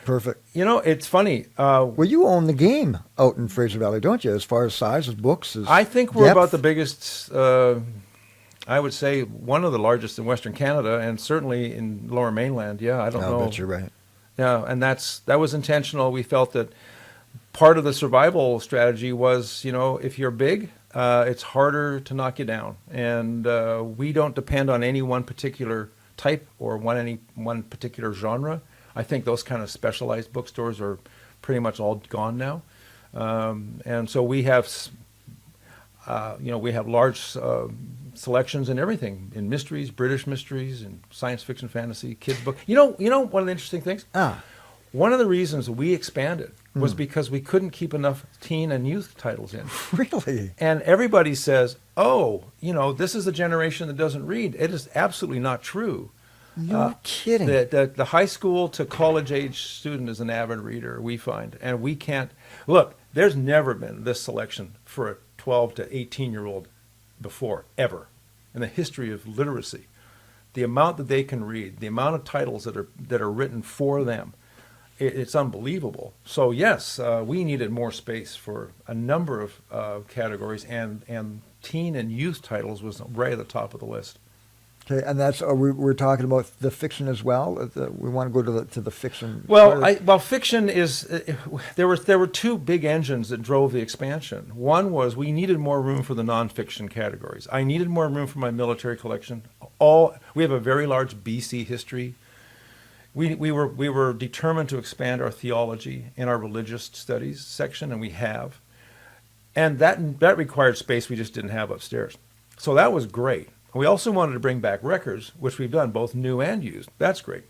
Perfect. It's funny. Well, you own the game out in Fraser Valley, don't you? As far as size, as books, as I think we're depth? about the biggest. I would say one of the largest in Western Canada, and certainly in Lower Mainland. Yeah, I don't I'll know. bet you're right. Yeah, and that was intentional. We felt that part of the survival strategy was, if you're big, it's harder to knock you down, and we don't depend on any one particular type or any one particular genre. I think those kind of specialized bookstores are pretty much all gone now, and so we have, we have large selections in everything, in mysteries, British mysteries, and science fiction, fantasy, kids book. One of the interesting things. One of the reasons we expanded was because we couldn't keep enough teen and youth titles in. Really? And everybody says, this is a generation that doesn't read. It is absolutely not true. You're kidding. The high school to college age student is an avid reader, we find. And we can't, look, there's never been this selection for a 12 to 18-year-old before, ever, in the history of literacy. The amount that they can read, the amount of titles that are written for them, it's unbelievable. So yes, we needed more space for a number of categories, and teen and youth titles was right at the top of the list. Okay, and that's we're talking about the fiction as well. We want to go to the fiction. Well, fiction is there were two big engines that drove the expansion. One was we needed more room for the nonfiction categories. I needed more room for my military collection. We have a very large BC history. We were determined to expand our theology and our religious studies section, and we have. And that required space we just didn't have upstairs. So that was great. We also wanted to bring back records, which we've done, both new and used. That's great.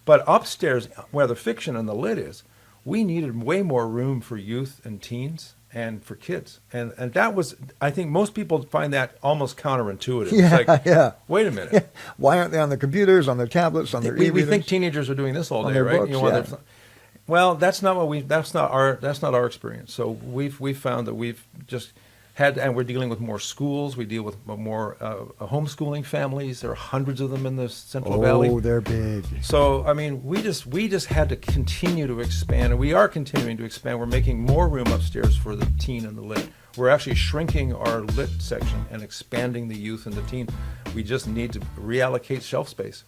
But upstairs, where the fiction and the lit is, we needed way more room for youth and teens and for kids. And that was, I think most people find that almost counterintuitive. Yeah, it's like, yeah. Wait a minute. Yeah. Why aren't they on their computers, on their tablets, on their We think teenagers are doing this all on day, their right? books, Well, that's not our experience. So we've found that we've just had, and we're dealing with more schools. We deal with more homeschooling families. There are hundreds of them in the Central Valley. Oh, they're big. So, I mean, we just had to continue to expand, and we are continuing to expand. We're making more room upstairs for the teen and the lit. We're actually shrinking our lit section and expanding the youth and the teen. We just need to reallocate shelf space.